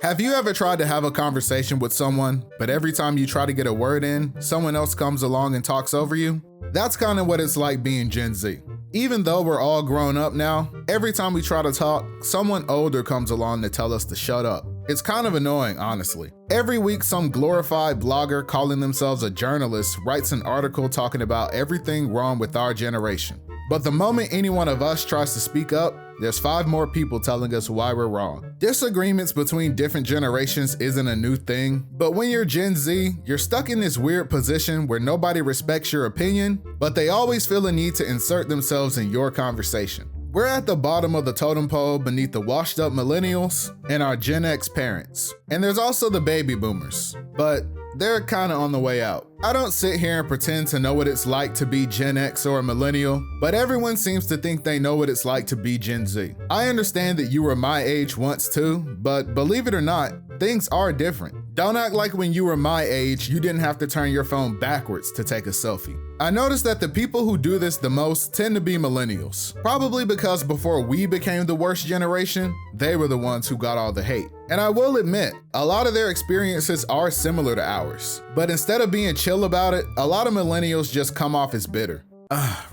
Have you ever tried to have a conversation with someone, but every time you try to get a word in, someone else comes along and talks over you? That's kind of what it's like being Gen Z. Even though we're all grown up now, every time we try to talk, someone older comes along to tell us to shut up. It's kind of annoying, honestly. Every week, some glorified blogger calling themselves a journalist writes an article talking about everything wrong with our generation. But the moment any one of us tries to speak up, there's 5 more people telling us why we're wrong. Disagreements between different generations isn't a new thing, but when you're Gen Z, you're stuck in this weird position where nobody respects your opinion, but they always feel a need to insert themselves in your conversation. We're at the bottom of the totem pole beneath the washed up millennials and our Gen X parents. And there's also the baby boomers, but they're kind of on the way out. I don't sit here and pretend to know what it's like to be Gen X or a millennial, but everyone seems to think they know what it's like to be Gen Z. I understand that you were my age once too, but believe it or not, things are different. Don't act like when you were my age, you didn't have to turn your phone backwards to take a selfie. I noticed that the people who do this the most tend to be millennials, probably because before we became the worst generation, they were the ones who got all the hate. And I will admit, a lot of their experiences are similar to ours, but instead of being chill about it, a lot of millennials just come off as bitter.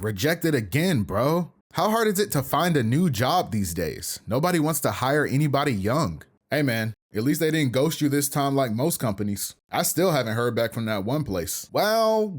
Rejected again, bro. How hard is it to find a new job these days? Nobody wants to hire anybody young. Hey man, at least they didn't ghost you this time like most companies. I still haven't heard back from that one place. Wow.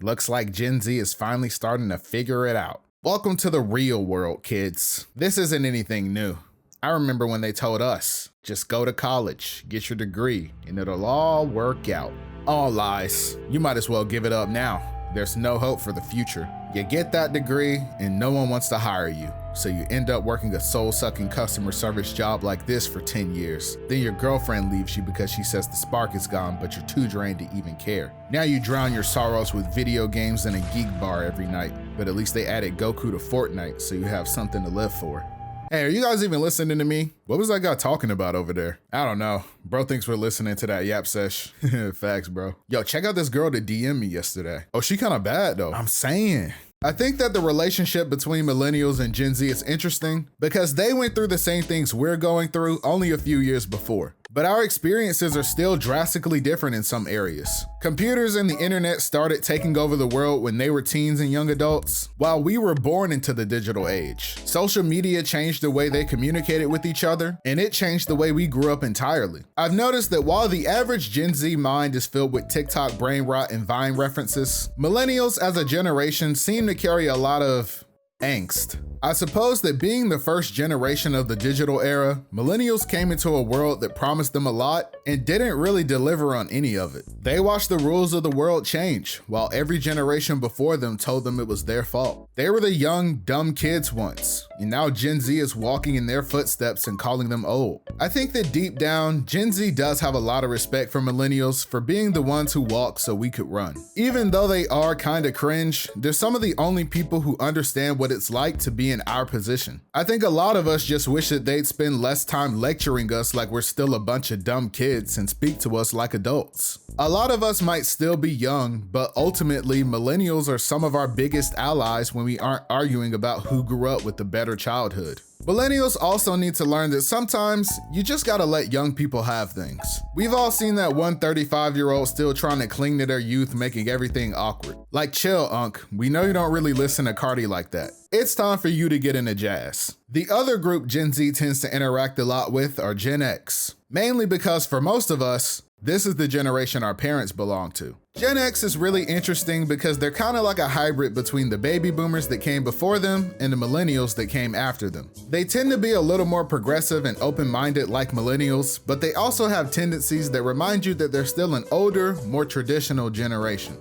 Looks like Gen Z is finally starting to figure it out. Welcome to the real world, kids. This isn't anything new. I remember when they told us, just go to college, get your degree, and it'll all work out. All lies. You might as well give it up now. There's no hope for the future. You get that degree and no one wants to hire you. So you end up working a soul-sucking customer service job like this for 10 years. Then your girlfriend leaves you because she says the spark is gone, but you're too drained to even care. Now you drown your sorrows with video games and a geek bar every night, but at least they added Goku to Fortnite so you have something to live for. Hey, are you guys even listening to me? What was that guy talking about over there? I don't know. Bro thinks we're listening to that yap sesh. Facts, bro. Yo, check out this girl that DM'd me yesterday. Oh, she kind of bad though. I'm saying. I think that the relationship between millennials and Gen Z is interesting because they went through the same things we're going through only a few years before. But our experiences are still drastically different in some areas. Computers and the internet started taking over the world when they were teens and young adults, while we were born into the digital age. Social media changed the way they communicated with each other, and it changed the way we grew up entirely. I've noticed that while the average Gen Z mind is filled with TikTok brain rot and Vine references, millennials as a generation seem to carry a lot of angst. I suppose that being the first generation of the digital era, millennials came into a world that promised them a lot and didn't really deliver on any of it. They watched the rules of the world change, while every generation before them told them it was their fault. They were the young, dumb kids once, and now Gen Z is walking in their footsteps and calling them old. I think that deep down, Gen Z does have a lot of respect for millennials for being the ones who walk so we could run. Even though they are kinda cringe, they're some of the only people who understand what it's like to be in our position. I think a lot of us just wish that they'd spend less time lecturing us like we're still a bunch of dumb kids and speak to us like adults. A lot of us might still be young, but ultimately millennials are some of our biggest allies when we aren't arguing about who grew up with the better childhood. Millennials also need to learn that sometimes you just gotta let young people have things. We've all seen that one 35-year-old still trying to cling to their youth, making everything awkward. Like, chill, Unc. We know you don't really listen to Cardi like that. It's time for you to get into jazz. The other group Gen Z tends to interact a lot with are Gen X, mainly because for most of us, this is the generation our parents belong to. Gen X is really interesting because they're kind of like a hybrid between the baby boomers that came before them and the millennials that came after them. They tend to be a little more progressive and open-minded like millennials, but they also have tendencies that remind you that they're still an older, more traditional generation.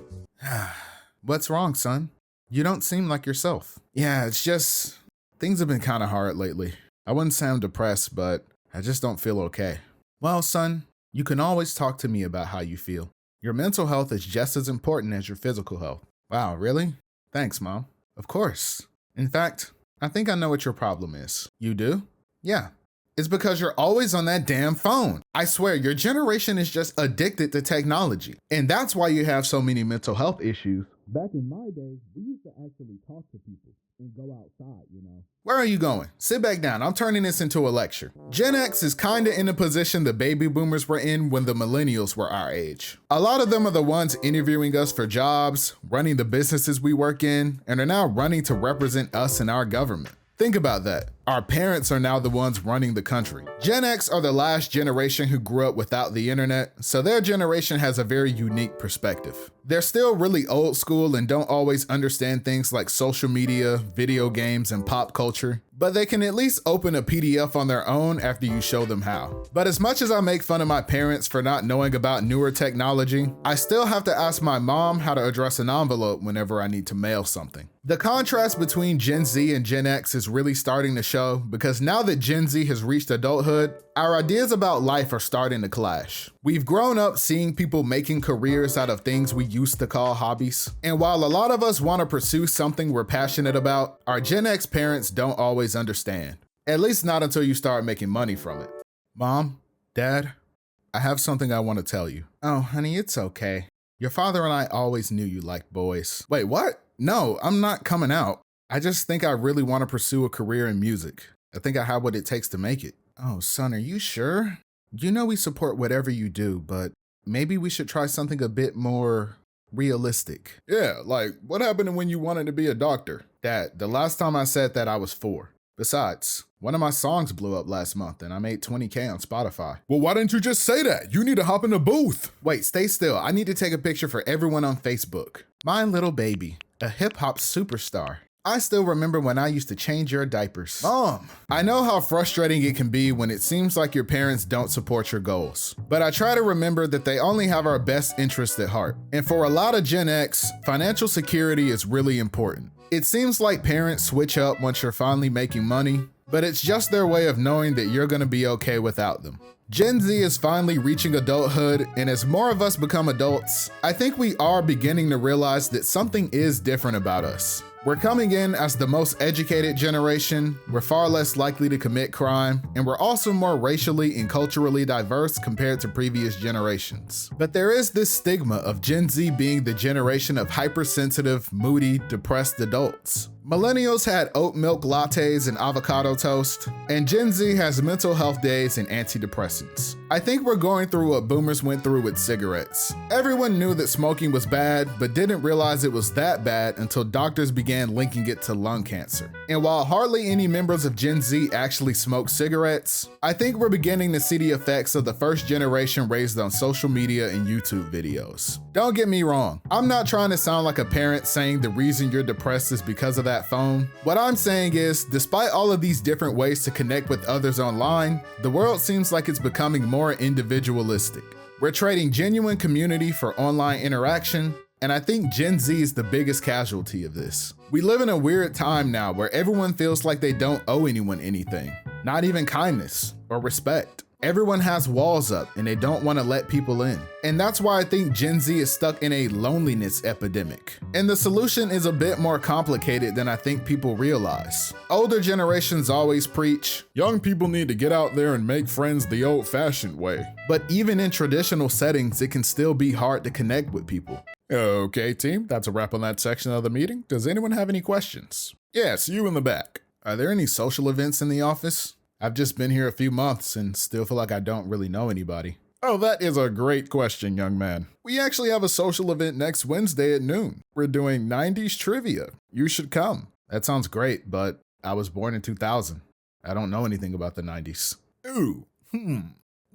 What's wrong, son? You don't seem like yourself. Yeah, it's just, things have been kind of hard lately. I wouldn't say I'm depressed, but I just don't feel okay. Well, son, you can always talk to me about how you feel. Your mental health is just as important as your physical health. Wow, really? Thanks, Mom. Of course. In fact, I think I know what your problem is. You do? Yeah. It's because you're always on that damn phone. I swear, your generation is just addicted to technology. And that's why you have so many mental health issues. Back in my day, we used to actually talk to people and go outside, you know. Where are you going? Sit back down. I'm turning this into a lecture. Gen X is kinda in the position the baby boomers were in when the millennials were our age. A lot of them are the ones interviewing us for jobs, running the businesses we work in, and are now running to represent us in our government. Think about that. Our parents are now the ones running the country. Gen X are the last generation who grew up without the internet, so their generation has a very unique perspective. They're still really old school and don't always understand things like social media, video games, and pop culture, but they can at least open a PDF on their own after you show them how. But as much as I make fun of my parents for not knowing about newer technology, I still have to ask my mom how to address an envelope whenever I need to mail something. The contrast between Gen Z and Gen X is really starting to show because now that Gen Z has reached adulthood, our ideas about life are starting to clash. We've grown up seeing people making careers out of things we used to call hobbies. And while a lot of us want to pursue something we're passionate about, our Gen X parents don't always understand. At least not until you start making money from it. Mom, Dad, I have something I want to tell you. Oh, honey, it's okay. Your father and I always knew you liked boys. Wait, what? No, I'm not coming out. I just think I really want to pursue a career in music. I think I have what it takes to make it. Oh, son, are you sure? You know we support whatever you do, but maybe we should try something a bit more realistic. Yeah, like what happened when you wanted to be a doctor? Dad, the last time I said that I was 4. Besides, one of my songs blew up last month and I made $20K on Spotify. Well, why didn't you just say that? You need to hop in the booth. Wait, stay still. I need to take a picture for everyone on Facebook. My little baby, a hip hop superstar. I still remember when I used to change your diapers. Mom, I know how frustrating it can be when it seems like your parents don't support your goals, but I try to remember that they only have our best interests at heart. And for a lot of Gen X, financial security is really important. It seems like parents switch up once you're finally making money, but it's just their way of knowing that you're gonna be okay without them. Gen Z is finally reaching adulthood, and as more of us become adults, I think we are beginning to realize that something is different about us. We're coming in as the most educated generation, we're far less likely to commit crime, and we're also more racially and culturally diverse compared to previous generations. But there is this stigma of Gen Z being the generation of hypersensitive, moody, depressed adults. Millennials had oat milk lattes and avocado toast, and Gen Z has mental health days and antidepressants. I think we're going through what boomers went through with cigarettes. Everyone knew that smoking was bad, but didn't realize it was that bad until doctors began linking it to lung cancer. And while hardly any members of Gen Z actually smoke cigarettes, I think we're beginning to see the effects of the first generation raised on social media and YouTube videos. Don't get me wrong, I'm not trying to sound like a parent saying the reason you're depressed is because of that phone. What I'm saying is, despite all of these different ways to connect with others online, the world seems like it's becoming more individualistic. We're trading genuine community for online interaction, and I think Gen Z is the biggest casualty of this. We live in a weird time now where everyone feels like they don't owe anyone anything, not even kindness or respect. Everyone has walls up and they don't want to let people in. And that's why I think Gen Z is stuck in a loneliness epidemic. And the solution is a bit more complicated than I think people realize. Older generations always preach, young people need to get out there and make friends the old-fashioned way. But even in traditional settings, it can still be hard to connect with people. Okay, team, that's a wrap on that section of the meeting. Does anyone have any questions? Yes, you in the back. Are there any social events in the office? I've just been here a few months and still feel like I don't really know anybody. Oh, that is a great question, young man. We actually have a social event next Wednesday at noon. We're doing 90s trivia. You should come. That sounds great, but I was born in 2000. I don't know anything about the 90s. Ooh,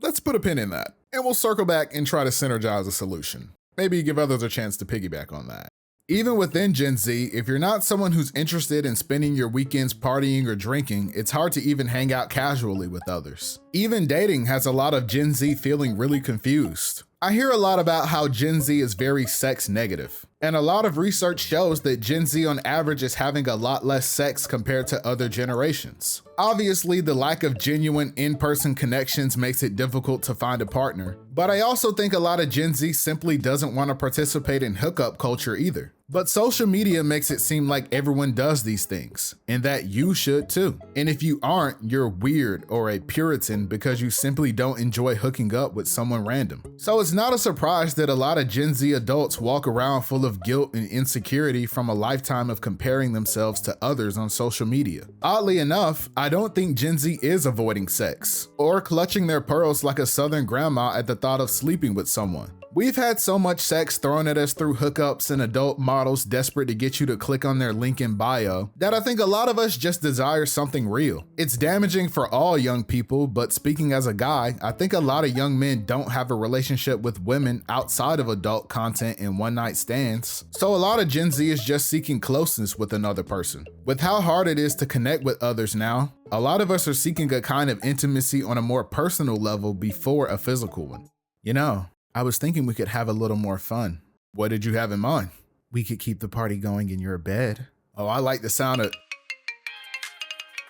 Let's put a pin in that, and we'll circle back and try to synergize a solution. Maybe give others a chance to piggyback on that. Even within Gen Z, if you're not someone who's interested in spending your weekends partying or drinking, it's hard to even hang out casually with others. Even dating has a lot of Gen Z feeling really confused. I hear a lot about how Gen Z is very sex negative, and a lot of research shows that Gen Z on average is having a lot less sex compared to other generations. Obviously, the lack of genuine in-person connections makes it difficult to find a partner, but I also think a lot of Gen Z simply doesn't want to participate in hookup culture either. But social media makes it seem like everyone does these things, and that you should too. And if you aren't, you're weird or a Puritan because you simply don't enjoy hooking up with someone random. So it's not a surprise that a lot of Gen Z adults walk around full of guilt and insecurity from a lifetime of comparing themselves to others on social media. Oddly enough, I don't think Gen Z is avoiding sex or clutching their pearls like a southern grandma at the thought of sleeping with someone. We've had so much sex thrown at us through hookups and adult models desperate to get you to click on their link in bio that I think a lot of us just desire something real. It's damaging for all young people, but speaking as a guy, I think a lot of young men don't have a relationship with women outside of adult content and one-night stands. So a lot of Gen Z is just seeking closeness with another person. With how hard it is to connect with others now, a lot of us are seeking a kind of intimacy on a more personal level before a physical one. You know, I was thinking we could have a little more fun. What did you have in mind? We could keep the party going in your bed. Oh, I like the sound of...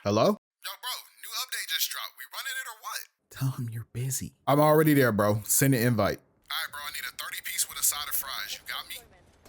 Hello? Yo, bro, new update just dropped. We running it or what? Tell him you're busy. I'm already there, bro. Send an invite. All right, bro, I need a 30-piece with a side of fries. You got me?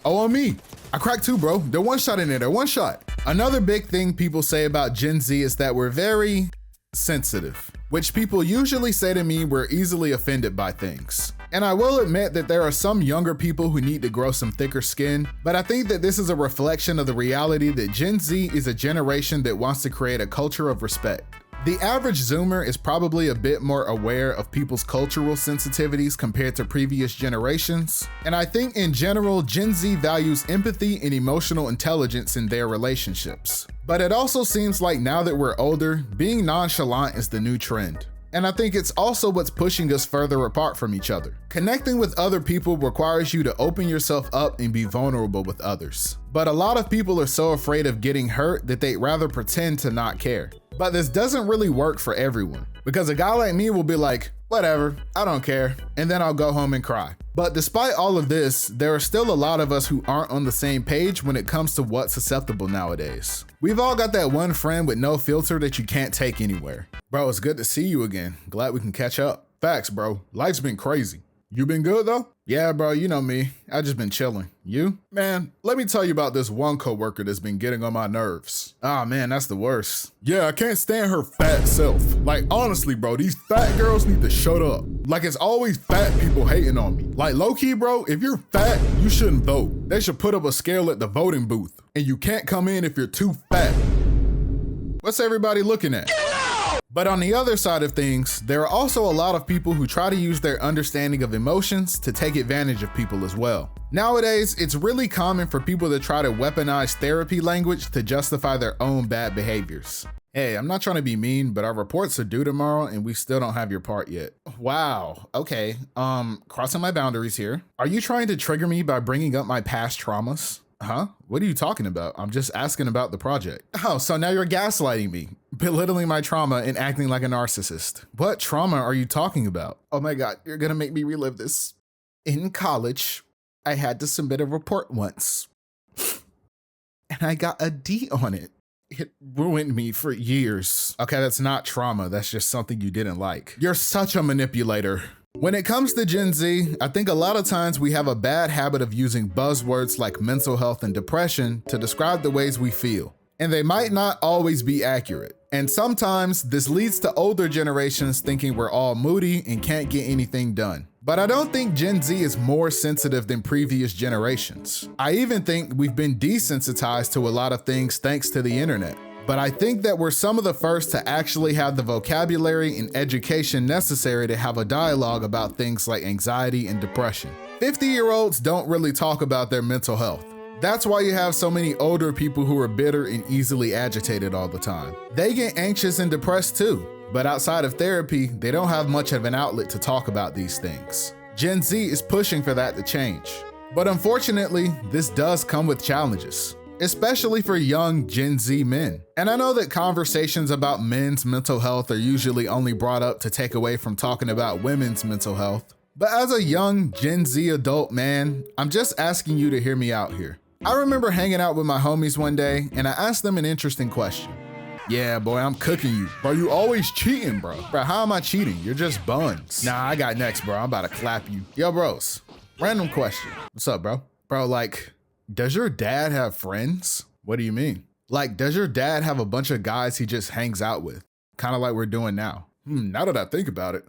Oh, on me. I cracked two, bro. They're one shot in there. They're one shot. Another big thing people say about Gen Z is that we're very sensitive, which people usually say to me we're easily offended by things. And I will admit that there are some younger people who need to grow some thicker skin, but I think that this is a reflection of the reality that Gen Z is a generation that wants to create a culture of respect. The average Zoomer is probably a bit more aware of people's cultural sensitivities compared to previous generations, and I think in general, Gen Z values empathy and emotional intelligence in their relationships. But it also seems like now that we're older, being nonchalant is the new trend. And I think it's also what's pushing us further apart from each other. Connecting with other people requires you to open yourself up and be vulnerable with others. But a lot of people are so afraid of getting hurt that they'd rather pretend to not care. But this doesn't really work for everyone, because a guy like me will be like, whatever, I don't care, and then I'll go home and cry. But despite all of this, there are still a lot of us who aren't on the same page when it comes to what's acceptable nowadays. We've all got that one friend with no filter that you can't take anywhere. Bro, it's good to see you again. Glad we can catch up. Facts, bro. Life's been crazy. You been good though? Yeah, bro, you know me. I just been chilling. You? Man, let me tell you about this one coworker that's been getting on my nerves. Ah, man, that's the worst. Yeah, I can't stand her fat self. Like, honestly, bro, these fat girls need to shut up. Like, it's always fat people hating on me. Like, low-key, bro, if you're fat, you shouldn't vote. They should put up a scale at the voting booth, and you can't come in if you're too fat. What's everybody looking at? But on the other side of things, there are also a lot of people who try to use their understanding of emotions to take advantage of people as well. Nowadays, it's really common for people to try to weaponize therapy language to justify their own bad behaviors. Hey, I'm not trying to be mean, but our reports are due tomorrow and we still don't have your part yet. Wow, okay, crossing my boundaries here. Are you trying to trigger me by bringing up my past traumas? Huh? What are you talking about? I'm just asking about the project. Oh, so now you're gaslighting me, belittling my trauma and acting like a narcissist. What trauma are you talking about? Oh my God, you're gonna make me relive this. In college, I had to submit a report once, and I got a D on it. It ruined me for years. Okay, that's not trauma. That's just something you didn't like. You're such a manipulator. When it comes to Gen Z, I think a lot of times we have a bad habit of using buzzwords like mental health and depression to describe the ways we feel. And they might not always be accurate. And sometimes this leads to older generations thinking we're all moody and can't get anything done. But I don't think Gen Z is more sensitive than previous generations. I even think we've been desensitized to a lot of things thanks to the internet. But I think that we're some of the first to actually have the vocabulary and education necessary to have a dialogue about things like anxiety and depression. 50-year-olds don't really talk about their mental health. That's why you have so many older people who are bitter and easily agitated all the time. They get anxious and depressed too, but outside of therapy, they don't have much of an outlet to talk about these things. Gen Z is pushing for that to change. But unfortunately, this does come with challenges, especially for young Gen Z men. And I know that conversations about men's mental health are usually only brought up to take away from talking about women's mental health. But as a young Gen Z adult man, I'm just asking you to hear me out here. I remember hanging out with my homies one day and I asked them an interesting question. Yeah, boy, I'm cooking you. Bro, you always cheating, bro. Bro, how am I cheating? You're just buns. Nah, I got next, bro. I'm about to clap you. Yo, bros, random question. What's up, bro? Bro, like, does your dad have friends? What do you mean? Like, does your dad have a bunch of guys he just hangs out with? Kind of like we're doing now. Now that I think about it,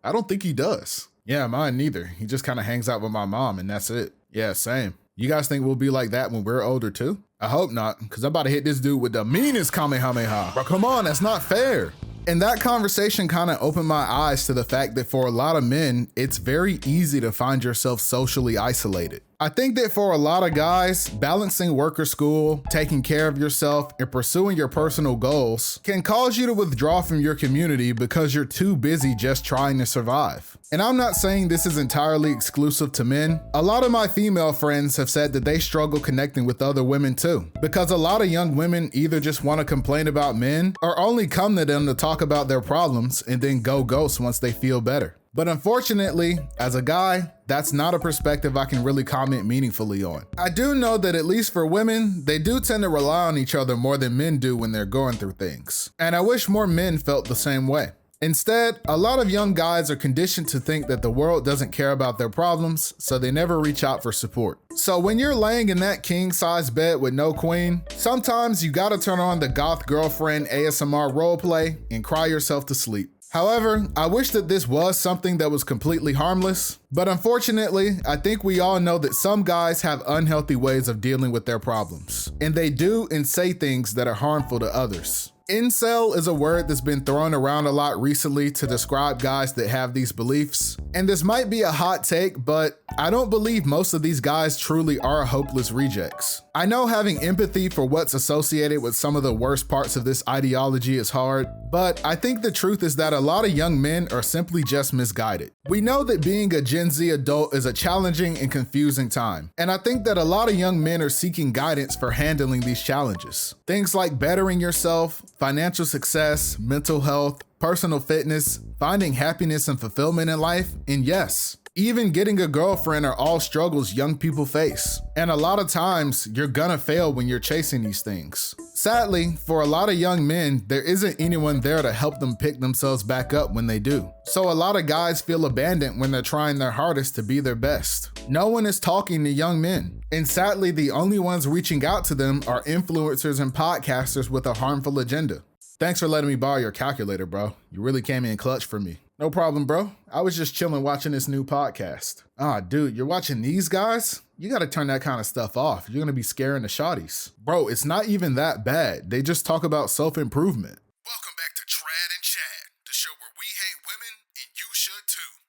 I don't think he does. Yeah, mine neither. He just kind of hangs out with my mom and that's it. Yeah, same. You guys think we'll be like that when we're older too? I hope not, because I'm about to hit this dude with the meanest Kamehameha. Bro, come on, that's not fair. And that conversation kind of opened my eyes to the fact that for a lot of men, it's very easy to find yourself socially isolated. I think that for a lot of guys, balancing work or school, taking care of yourself, and pursuing your personal goals can cause you to withdraw from your community because you're too busy just trying to survive. And I'm not saying this is entirely exclusive to men. A lot of my female friends have said that they struggle connecting with other women too, because a lot of young women either just want to complain about men or only come to them to talk about their problems and then go ghost once they feel better. But unfortunately, as a guy, that's not a perspective I can really comment meaningfully on. I do know that at least for women, they do tend to rely on each other more than men do when they're going through things. And I wish more men felt the same way. Instead, a lot of young guys are conditioned to think that the world doesn't care about their problems, so they never reach out for support. So when you're laying in that king-size bed with no queen, sometimes you gotta turn on the goth girlfriend ASMR roleplay and cry yourself to sleep. However, I wish that this was something that was completely harmless, but unfortunately, I think we all know that some guys have unhealthy ways of dealing with their problems, and they do and say things that are harmful to others. Incel is a word that's been thrown around a lot recently to describe guys that have these beliefs. And this might be a hot take, but I don't believe most of these guys truly are hopeless rejects. I know having empathy for what's associated with some of the worst parts of this ideology is hard, but I think the truth is that a lot of young men are simply just misguided. We know that being a Gen Z adult is a challenging and confusing time, and I think that a lot of young men are seeking guidance for handling these challenges. Things like bettering yourself, financial success, mental health, personal fitness, finding happiness and fulfillment in life, and yes, even getting a girlfriend are all struggles young people face. And a lot of times, you're gonna fail when you're chasing these things. Sadly, for a lot of young men, there isn't anyone there to help them pick themselves back up when they do. So a lot of guys feel abandoned when they're trying their hardest to be their best. No one is talking to young men. And sadly, the only ones reaching out to them are influencers and podcasters with a harmful agenda. Thanks for letting me borrow your calculator, bro. You really came in clutch for me. No problem, bro. I was just chilling watching this new podcast. Dude, you're watching these guys? You gotta turn that kind of stuff off. You're gonna be scaring the shotties. Bro, it's not even that bad. They just talk about self-improvement. Welcome back to Trad and Chad, the show where we hate women and you should too.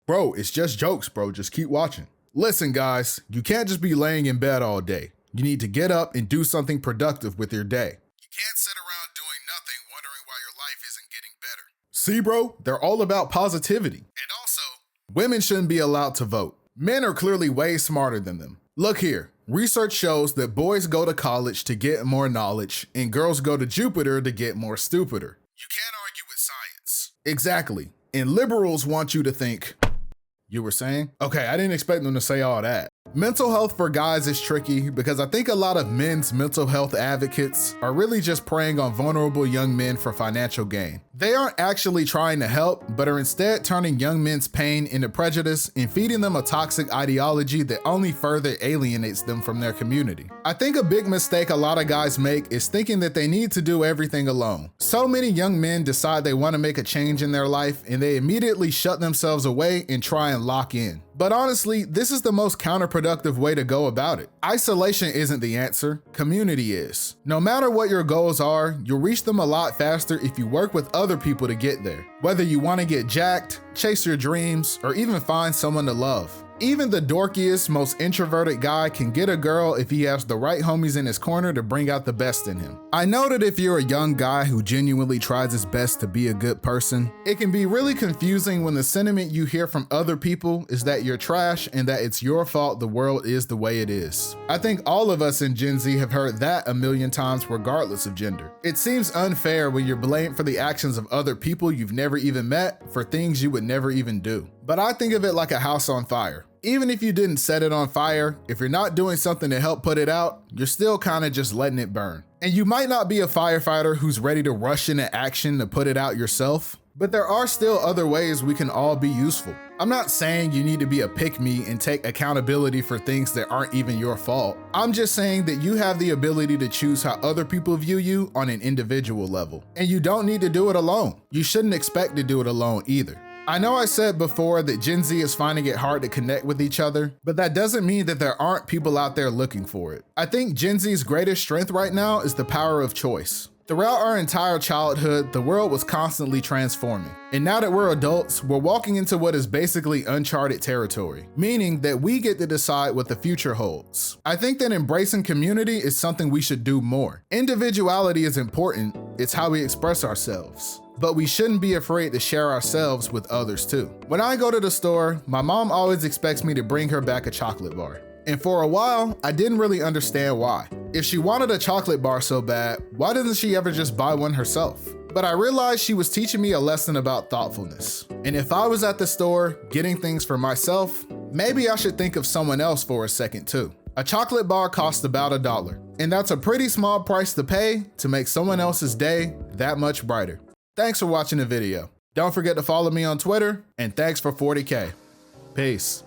Bro, it's just jokes, bro. Just keep watching. Listen, guys, you can't just be laying in bed all day. You need to get up and do something productive with your day. You can't sit around doing nothing wondering why your life isn't getting better. See, bro, they're all about positivity. And also, women shouldn't be allowed to vote. Men are clearly way smarter than them. Look here, research shows that boys go to college to get more knowledge and girls go to Jupiter to get more stupider. You can't argue with science. Exactly. And liberals want you to think. You were saying? Okay, I didn't expect them to say all that. Mental health for guys is tricky because I think a lot of men's mental health advocates are really just preying on vulnerable young men for financial gain. They aren't actually trying to help, but are instead turning young men's pain into prejudice and feeding them a toxic ideology that only further alienates them from their community. I think a big mistake a lot of guys make is thinking that they need to do everything alone. So many young men decide they want to make a change in their life and they immediately shut themselves away and try and lock in. But honestly, this is the most counterproductive way to go about it. Isolation isn't the answer, community is. No matter what your goals are, you'll reach them a lot faster if you work with other people to get there. Whether you want to get jacked, chase your dreams, or even find someone to love. Even the dorkiest, most introverted guy can get a girl if he has the right homies in his corner to bring out the best in him. I know that if you're a young guy who genuinely tries his best to be a good person, it can be really confusing when the sentiment you hear from other people is that you're trash and that it's your fault the world is the way it is. I think all of us in Gen Z have heard that a million times regardless of gender. It seems unfair when you're blamed for the actions of other people you've never even met for things you would never even do. But I think of it like a house on fire. Even if you didn't set it on fire, if you're not doing something to help put it out, you're still kind of just letting it burn. And you might not be a firefighter who's ready to rush into action to put it out yourself, but there are still other ways we can all be useful. I'm not saying you need to be a pick-me and take accountability for things that aren't even your fault. I'm just saying that you have the ability to choose how other people view you on an individual level. And you don't need to do it alone. You shouldn't expect to do it alone either. I know I said before that Gen Z is finding it hard to connect with each other, but that doesn't mean that there aren't people out there looking for it. I think Gen Z's greatest strength right now is the power of choice. Throughout our entire childhood, the world was constantly transforming. And now that we're adults, we're walking into what is basically uncharted territory, meaning that we get to decide what the future holds. I think that embracing community is something we should do more. Individuality is important, it's how we express ourselves. But we shouldn't be afraid to share ourselves with others too. When I go to the store, my mom always expects me to bring her back a chocolate bar. And for a while, I didn't really understand why. If she wanted a chocolate bar so bad, why doesn't she ever just buy one herself? But I realized she was teaching me a lesson about thoughtfulness. And if I was at the store getting things for myself, maybe I should think of someone else for a second too. A chocolate bar costs about $1, and that's a pretty small price to pay to make someone else's day that much brighter. Thanks for watching the video. Don't forget to follow me on Twitter, and thanks for 40K. Peace.